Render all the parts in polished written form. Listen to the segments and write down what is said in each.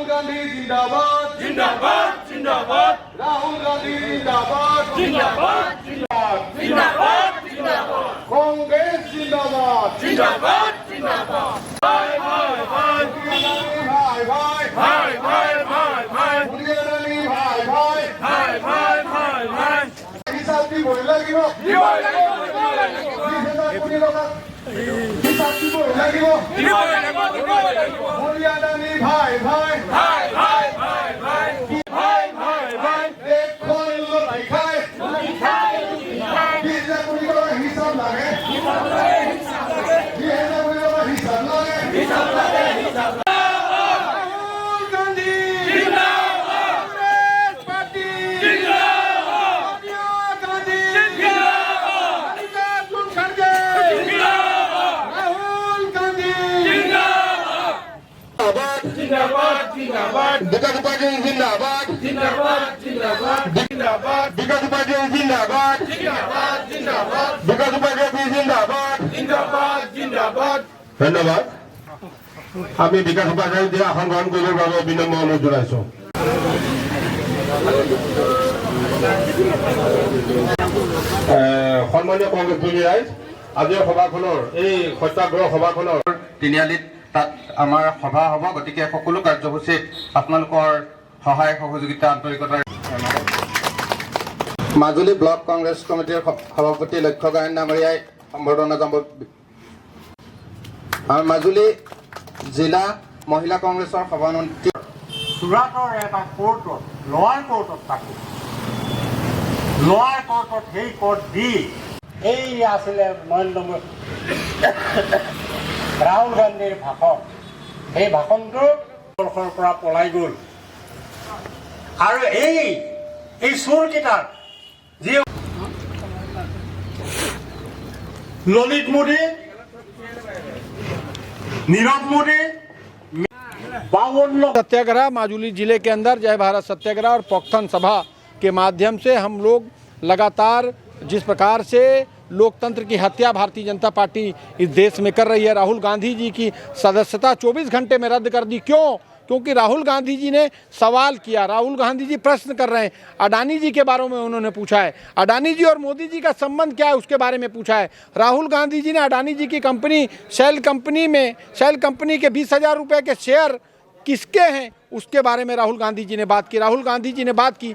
राहुल गांधी जिंदाबाद जिंदाबाद जिंदाबाद राहुल गांधी जिंदाबाद जिंदाबाद जिंदाबाद जिंदाबाद कांग्रेस जिंदाबाद जिंदाबाद जिंदाबाद भाई भाई भाई भाई भाई भाई भाई भाई भाई मुरली भाई भाई भाई भाई भाई भाई हिसाब की बोले लगी वो हिसाब की बोले लगी वो मुरली भाई भाई भाई भाई भाई भाई भाई भाई भाई देखो इन लोग नहीं खाए हिसाब लगे हिसाब लगे राहुल गांधी जिंदाबाद कांग्रेस पार्टी जिंदाबाद सोनिया गांधी जिंदाबाद मल्लिकार्जुन खड़गे जिंदाबाद राहुल गांधी जिंदाबाद जिंदाबाद विकास पार्टी जिंदाबाद जिंदाबाद जिंदाबाद जिंदाबाद विकास पार्टी जिंदाबाद जिंदाबाद जिंदाबाद विकास पार्टी जिंदाबाद जिंदाबाद जिंदाबाद ধন্যবাদ। আমি বিকাশ উপাধ্যায় দিয়ে আসন গ্ৰহণ কৰিবৰ বাবে বিনম্ৰ অনুৰোধ জনাইছো। সন্মানীয় কংগ্ৰেছী ৰাইজ, আজিৰ সভাখনৰ এই সত্যাগ্ৰহ সভাখনৰ তিনিআলিত তাত আমাৰ সভা হ'ব, গতিকে সকলো কাৰ্যসূচীত আপোনালোকৰ সহায় সহযোগিতা আন্তৰিকতাৰ মাজুলী ব্লক কংগ্ৰেছ কমিটিৰ সভাপতি লক্ষ্য গায়ন ডাঙৰীয়াই সম্বৰ্ধনা জনাব। আৰু মাজুলী জিলা মহিলা কংগ্ৰেছৰ সভানেত্ৰী সুৰাটৰ এটা কোৰ্টত লোৱাৰ কোৰ্টত থাকি লোৱাৰ কোৰ্টত সেই কোৰ্ট দি এই আছিলে নৰেন্দ্ৰ মোদী ৰাহুল গান্ধীৰ ভাষণ। সেই ভাষণটো বৰ্ষৰ পৰা পলাই গ'ল আৰু এই চোৰকেইটাৰ যি ললিত মোদী, नीरव मोदी 52 सत्याग्रह माजुली जिले के अंदर जय भारत सत्याग्रह और पॉक्थन सभा के माध्यम से हम लोग लगातार जिस प्रकार से लोकतंत्र की हत्या भारतीय जनता पार्टी इस देश में कर रही है, राहुल गांधी जी की सदस्यता 24 घंटे में रद्द कर दी। क्यों? क्योंकि राहुल गांधी जी ने सवाल किया, राहुल गांधी जी प्रश्न कर रहे हैं। अडानी जी के बारे में उन्होंने पूछा है, अडानी जी और मोदी जी का संबंध क्या है उसके बारे में पूछा है। राहुल गांधी जी ने अडानी जी की कंपनी शेल कंपनी के 20,000 रुपये के शेयर किसके हैं उसके बारे में राहुल गांधी जी ने बात की। राहुल गांधी जी ने बात की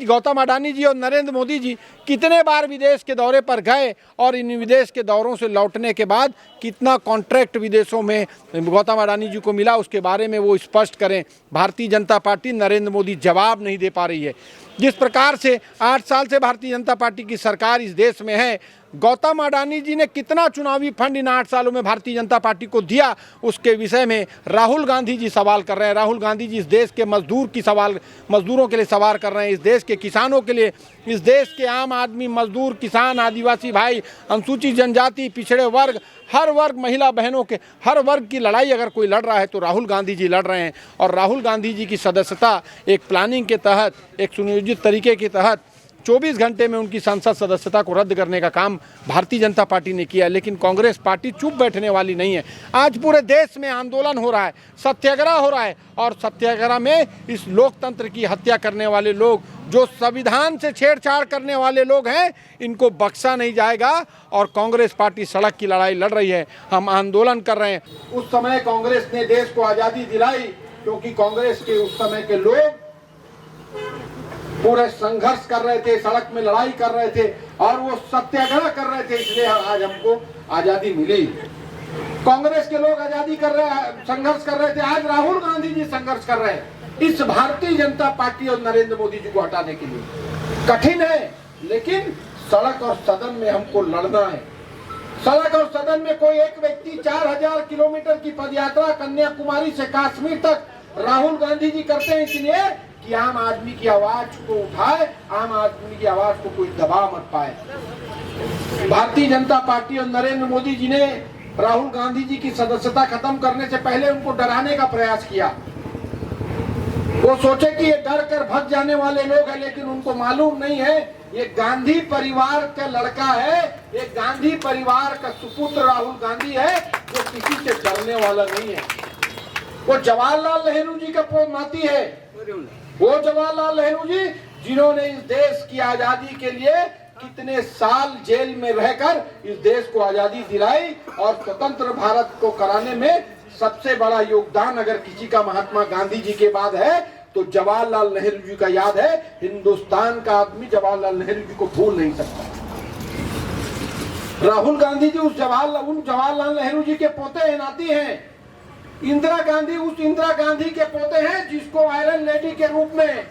गौतम अडानी जी और नरेंद्र मोदी जी कितने बार विदेश के दौरे पर गए और इन विदेश के दौरों से लौटने के बाद कितना कॉन्ट्रैक्ट विदेशों में गौतम अडानी जी को मिला उसके बारे में वो स्पष्ट करें। भारतीय जनता पार्टी नरेंद्र मोदी जवाब नहीं दे पा रही है। जिस प्रकार से 8 साल से भारतीय जनता पार्टी की सरकार इस देश में है, गौतम अडानी जी ने कितना चुनावी फंड इन 8 सालों में भारतीय जनता पार्टी को दिया उसके विषय में राहुल गांधी जी सवाल कर रहे हैं। राहुल गांधी जी इस देश के मजदूरों के लिए सवाल कर रहे हैं, इस देश के किसानों के लिए, इस देश के आम आदमी, मजदूर, किसान, आदिवासी भाई, अनुसूचित जनजाति, पिछड़े वर्ग, हर वर्ग, महिला बहनों के हर वर्ग की लड़ाई अगर कोई लड़ रहा है तो राहुल गांधी जी लड़ रहे हैं। और राहुल गांधी जी की सदस्यता एक प्लानिंग के तहत, एक सुनियोजित तरीके के तहत 24 घंटे में उनकी संसद सदस्यता को रद्द करने का काम भारतीय जनता पार्टी ने किया। लेकिन कांग्रेस पार्टी चुप बैठने वाली नहीं है। आज पूरे देश में आंदोलन हो रहा है, सत्याग्रह हो रहा है और सत्याग्रह में इस लोकतंत्र की हत्या करने वाले लोग, जो संविधान से छेड़छाड़ करने वाले लोग हैं, इनको बख्शा नहीं जाएगा। और कांग्रेस पार्टी सड़क की लड़ाई लड़ रही है, हम आंदोलन कर रहे हैं। उस समय कांग्रेस ने देश को आज़ादी दिलाई क्योंकि कांग्रेस के उस समय के लोग पूरे संघर्ष कर रहे थे, सड़क में लड़ाई कर रहे थे और वो सत्याग्रह कर रहे थे, इसलिए आज हमको आजादी मिली। कांग्रेस के लोग आजादी कर रहे हैं, संघर्ष कर रहे थे, आज राहुल गांधी जी संघर्ष कर रहे हैं इस भारतीय जनता पार्टी और नरेंद्र मोदी जी को हटाने के लिए। कठिन है लेकिन सड़क और सदन में हमको लड़ना है। सड़क और सदन में कोई एक व्यक्ति 4000 किलोमीटर की पदयात्रा कन्याकुमारी से कश्मीर तक राहुल गांधी जी करते हैं इसलिए कि आम आदमी की आवाज को उठाए, आम आदमी की आवाज को कोई दबा मत पाए। भारतीय जनता पार्टी और नरेंद्र मोदी जी ने राहुल गांधी जी की सदस्यता खत्म करने से पहले उनको डराने का प्रयास किया। वो सोचे कि ये डर कर भग जाने वाले लोग हैं, लेकिन उनको मालूम नहीं है ये गांधी परिवार का लड़का है, ये गांधी परिवार का सुपुत्र राहुल गांधी है, जो किसी से डरने वाला नहीं है। वो जवाहरलाल नेहरू जी का नाती है। वो जवाहरलाल नेहरू जी जिन्होंने इस देश की आजादी के लिए कितने साल जेल में रहकर इस देश को आजादी दिलाई और स्वतंत्र भारत को कराने में सबसे बड़ा योगदान अगर किसी का महात्मा गांधी जी के बाद है तो जवाहरलाल नेहरू जी का याद है। हिंदुस्तान का आदमी जवाहरलाल नेहरू जी को भूल नहीं सकता। राहुल गांधी जी उन जवाहरलाल नेहरू जी के पोते हैं, नाती हैं। इंदिरा गांधी उस इंदिरा गांधी के पोते हैं जिसको आयरन लेडी के रूप में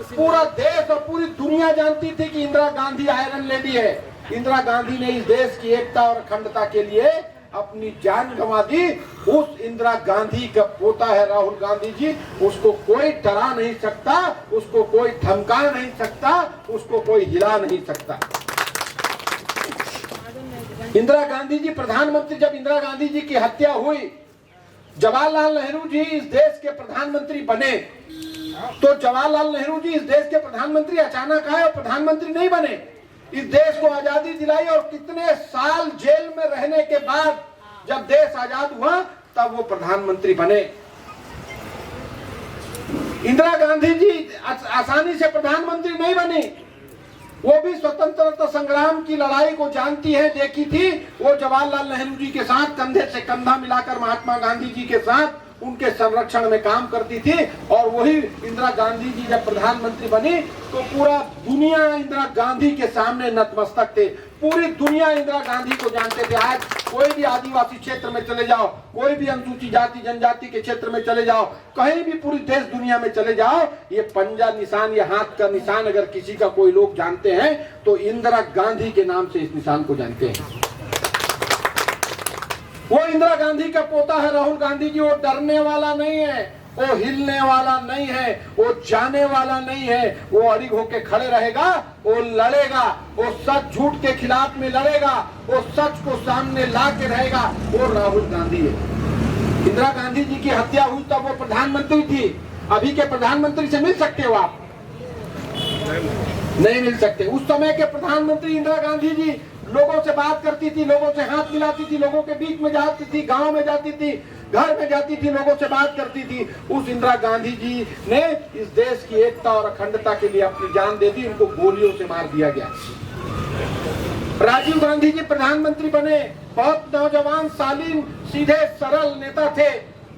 पूरा देश और पूरी दुनिया जानती थी कि इंदिरा गांधी आयरन लेडी है। इंदिरा गांधी ने इस देश की एकता और अखंडता के लिए अपनी जान गंवा दी। उस इंदिरा गांधी का पोता है राहुल गांधी जी। उसको कोई डरा नहीं सकता, उसको कोई धमका नहीं सकता, उसको कोई हिला नहीं सकता। इंदिरा गांधी जी प्रधानमंत्री, जब इंदिरा गांधी जी की हत्या हुई, जवाहरलाल नेहरू जी इस देश के प्रधानमंत्री बने, तो जवाहरलाल नेहरू जी इस देश के प्रधानमंत्री अचानक आए और प्रधानमंत्री नहीं बने। इस देश को आजादी दिलाई और कितने साल जेल में रहने के बाद जब देश आजाद हुआ तब वो प्रधानमंत्री बने। इंदिरा गांधी जी आसानी से प्रधानमंत्री नहीं बनी। वो भी स्वतंत्रता संग्राम की लड़ाई को जानती है, देखी थी। वो जवाहरलाल नेहरू जी के साथ कंधे से कंधा मिलाकर महात्मा गांधी जी के साथ उनके संरक्षण में काम करती थी। और वही इंदिरा गांधी जी जब प्रधानमंत्री बनी तो पूरा दुनिया इंदिरा गांधी के सामने नतमस्तक थे। पूरी दुनिया इंदिरा गांधी को जानते थे। आज कोई भी आदिवासी क्षेत्र में चले जाओ, कोई भी अनुसूचित जाति जनजाति के क्षेत्र में चले जाओ, कहीं भी पूरी देश दुनिया में चले जाओ, ये पंजा निशान, ये हाथ का निशान अगर किसी का कोई लोग जानते हैं तो इंदिरा गांधी के नाम से इस निशान को जानते हैं। वो इंदिरा गांधी का पोता है राहुल गांधी जी। वो डरने वाला नहीं है, वो हिलने वाला नहीं है, वो जाने वाला नहीं है। वो अड़िग होके खड़े रहेगा, वो लड़ेगा, वो सच झूठ के खिलाफ में लड़ेगा, वो सच को सामने ला के रहेगा। वो राहुल गांधी है। इंदिरा गांधी जी की हत्या हुई तब वो प्रधानमंत्री थी। अभी के प्रधानमंत्री से मिल सकते हो आप? नहीं मिल सकते। उस समय के प्रधानमंत्री इंदिरा गांधी जी लोगों से बात करती थी, लोगों से हाथ मिलाती थी, लोगों के बीच में जाती थी, गांव में जाती थी, घर में जाती थी, लोगों से बात करती थी। उस इंदिरा गांधी जी ने इस देश की एकता और अखंडता के लिए अपनी जान दे दी। उनको गोलियों से मार दिया गया। राजीव गांधी जी प्रधानमंत्री बने। बहुत नौजवान, शालीन, सीधे सरल नेता थे।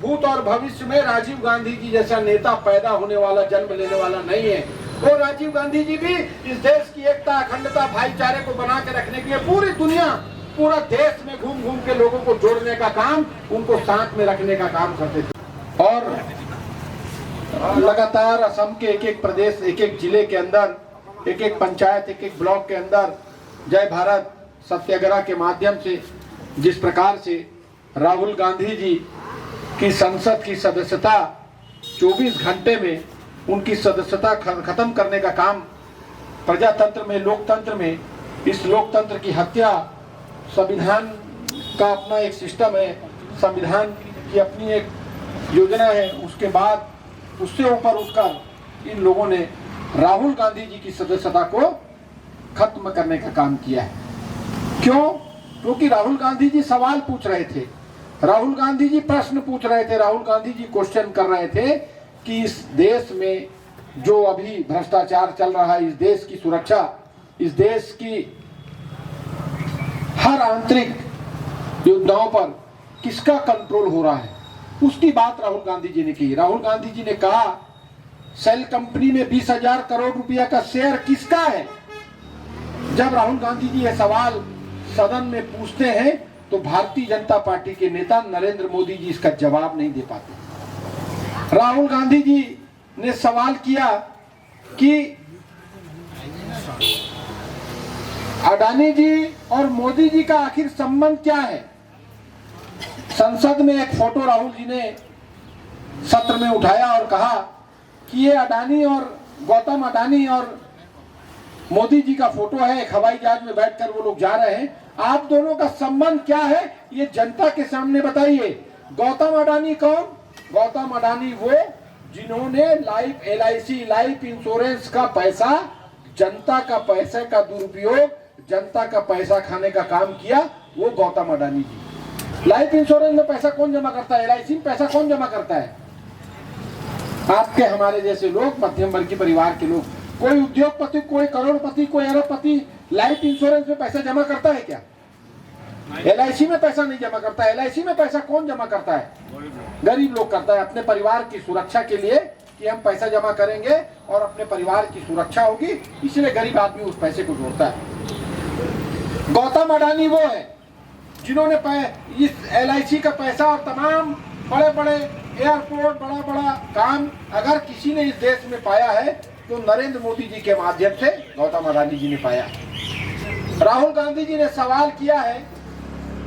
भूत और भविष्य में राजीव गांधी जी जैसा नेता पैदा होने वाला, जन्म लेने वाला नहीं है। वो राजीव गांधी जी भी इस देश की एकता, अखंडता, भाईचारे को बना के रखने के लिए पूरी दुनिया, पूरा देश में घूम घूम के लोगों को जोड़ने का काम, उनको साथ में रखने का काम करते थे। और लगातार असम के एक एक प्रदेश, एक एक जिले के अंदर, एक एक पंचायत, एक एक ब्लॉक के अंदर जय भारत सत्याग्रह के माध्यम से जिस प्रकार से राहुल गांधी जी की संसद की सदस्यता 24 घंटे में उनकी सदस्यता खत्म करने का काम प्रजातंत्र में, लोकतंत्र में, इस लोकतंत्र की हत्या, संविधान का अपना एक सिस्टम है, संविधान की अपनी एक योजना है, उसके बाद उससे ऊपर उठकर इन लोगों ने राहुल गांधी जी की सदस्यता को खत्म करने का काम किया है। क्यों? क्योंकि राहुल गांधी जी सवाल पूछ रहे थे, राहुल गांधी जी प्रश्न पूछ रहे थे, राहुल गांधी जी क्वेश्चन कर रहे थे कि इस देश में जो अभी भ्रष्टाचार चल रहा है, इस देश की सुरक्षा, इस देश की हर आंतरिक योद्धाओं पर किसका कंट्रोल हो रहा है, उसकी बात राहुल गांधी जी ने की। राहुल गांधी जी ने कहा सेल कंपनी में 20,000 करोड़ रुपया का शेयर किसका है। जब राहुल गांधी जी यह सवाल सदन में पूछते हैं तो भारतीय जनता पार्टी के नेता नरेंद्र मोदी जी इसका जवाब नहीं दे पाते। राहुल गांधी जी ने सवाल किया कि अडानी जी और मोदी जी का आखिर संबंध क्या है। संसद में एक फोटो राहुल जी ने सत्र में उठाया और कहा कि ये अडानी और गौतम अडानी और मोदी जी का फोटो है, एक हवाई जहाज में बैठकर वो लोग जा रहे हैं। आप दोनों का संबंध क्या है ये जनता के सामने बताइए। गौतम अडानी कौन? गौतम अडानी वो जिन्होंने LIC लाइफ इंश्योरेंस का पैसा, जनता का पैसे का दुरुपयोग, जनता का पैसा खाने का काम किया, वो गौतम अडानी जी। लाइफ इंश्योरेंस में पैसा कौन जमा करता है? LIC में पैसा कौन जमा करता है? आपके हमारे जैसे लोग, मध्यम वर्गीय परिवार के लोग, कोई उद्योगपति, कोई करोड़पति, कोई अरबपति लाइफ इंश्योरेंस में पैसा जमा करता है क्या? LIC में पैसा नहीं जमा करता है। LIC में पैसा कौन जमा करता है? गरीब लोग करता है, अपने परिवार की सुरक्षा के लिए कि हम पैसा जमा करेंगे और अपने परिवार की सुरक्षा होगी, इसलिए गरीब आदमी उस पैसे को जोड़ता है। गौतम अडानी वो है जिन्होंने इस LIC का पैसा और तमाम बड़े बड़े एयरपोर्ट, बड़ा बड़ा काम अगर किसी ने इस देश में पाया है तो नरेंद्र मोदी जी के माध्यम से गौतम अडानी जी ने पाया। राहुल गांधी जी ने सवाल किया है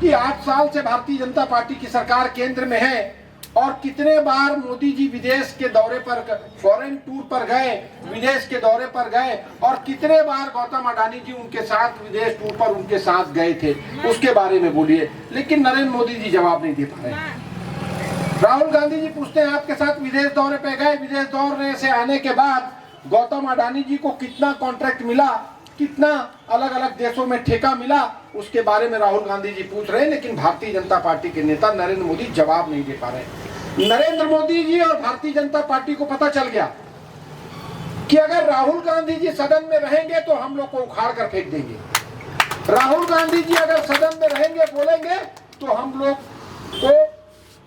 कि 8 साल से भारतीय जनता पार्टी की सरकार केंद्र में है और कितने बार मोदी जी विदेश के दौरे पर, फॉरेन टूर पर गए, विदेश के दौरे पर गए और कितने बार गौतम अडानी जी उनके साथ विदेश टूर पर उनके साथ गए थे, उसके बारे में बोलिए। लेकिन नरेंद्र मोदी जी जवाब नहीं दे पा रहे। राहुल गांधी जी पूछते हैं आपके साथ विदेश दौरे पे गए, विदेश दौरे से आने के बाद गौतम अडानी जी को कितना कॉन्ट्रैक्ट मिला, कितना अलग अलग देशों में ठेका मिला, उसके बारे में राहुल गांधी जी पूछ रहे हैं। लेकिन भारतीय जनता पार्टी के नेता नरेंद्र मोदी जवाब नहीं दे पा रहे। नरेंद्र मोदी जी और भारतीय जनता पार्टी को पता चल गया कि अगर राहुल गांधी जी सदन में रहेंगे तो हम लोग को उखाड़ कर फेंक देंगे। राहुल गांधी जी अगर सदन में रहेंगे, बोलेंगे तो हम लोग को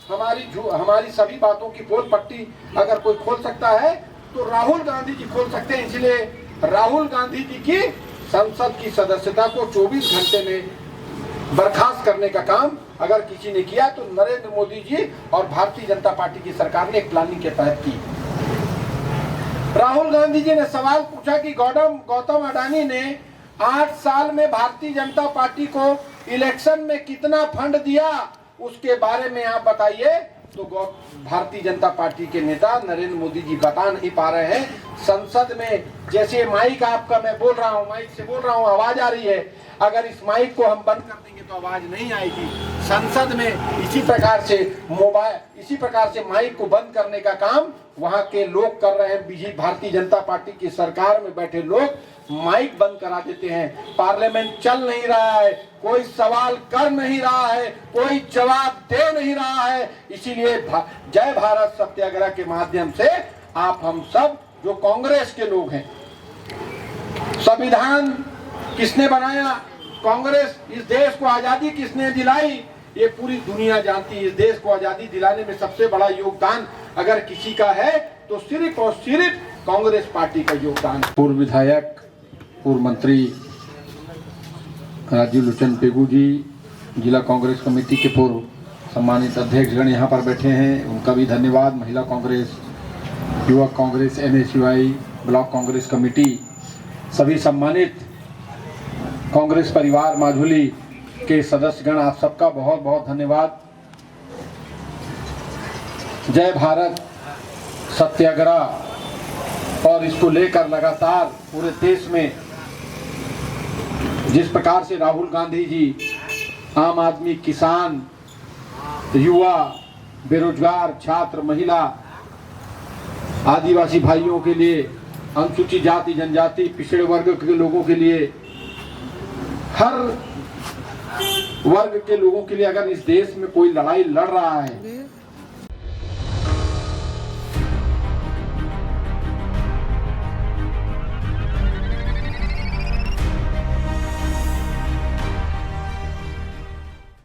हमारी सभी बातों की पोल पट्टी अगर कोई खोल सकता है तो राहुल गांधी जी खोल सकते हैं। इसलिए राहुल गांधी जी की संसद की सदस्यता को 24 घंटे में बर्खास्त करने का काम अगर किसी ने किया तो नरेंद्र मोदी जी और भारतीय जनता पार्टी की सरकार ने एक प्लानिंग के तहत की। राहुल गांधी जी ने सवाल पूछा कि गौतम अडानी ने 8 साल में भारतीय जनता पार्टी को इलेक्शन में कितना फंड दिया, उसके बारे में आप बताइए। तो भारतीय जनता पार्टी के नेता नरेंद्र मोदी जी बता नहीं पा रहे हैं। संसद में जैसे माइक आपका मैं बोल रहा हूँ, माइक से बोल रहा हूँ, आवाज आ रही है, अगर इस माइक को हम बंद कर देंगे तो आवाज नहीं आएगी। संसद में इसी प्रकार से माइक को बंद करने का काम वहां के लोग कर रहे हैं। भारतीय जनता पार्टी की सरकार में बैठे लोग माइक बंद करा देते हैं। पार्लियामेंट चल नहीं रहा है, कोई सवाल कर नहीं रहा है, कोई जवाब दे नहीं रहा है। इसीलिए जय भारत सत्याग्रह के माध्यम से आप हम सब जो कांग्रेस के लोग हैं, संविधान किसने बनाया, कांग्रेस, इस देश को आजादी किसने दिलाई, ये पूरी दुनिया जानती है। इस देश को आजादी दिलाने में सबसे बड़ा योगदान अगर किसी का है तो सिर्फ और सिर्फ कांग्रेस पार्टी का योगदान। पूर्व विधायक, पूर्व मंत्री राजीव लोचन पेगू जी, जिला कांग्रेस कमेटी के पूर्व सम्मानित अध्यक्षगण यहाँ पर बैठे हैं, उनका भी धन्यवाद। महिला कांग्रेस, युवक Congress, NSUI, block Congress committee, सभी सम्मानित कांग्रेस परिवार माजुली के सदस्यगण, आप सबका बहुत बहुत धन्यवाद। जय भारत सत्याग्रह और इसको लेकर लगातार पूरे देश में जिस प्रकार से राहुल गांधी जी आम आदमी, किसान, युवा, बेरोजगार, छात्र, महिला, आदिवासी भाइयों के लिए, अनुसूचित जाति जनजाति, पिछड़े वर्ग के लोगों के लिए, हर वर्ग के लोगों के लिए अगर इस देश में कोई लड़ाई लड़ रहा है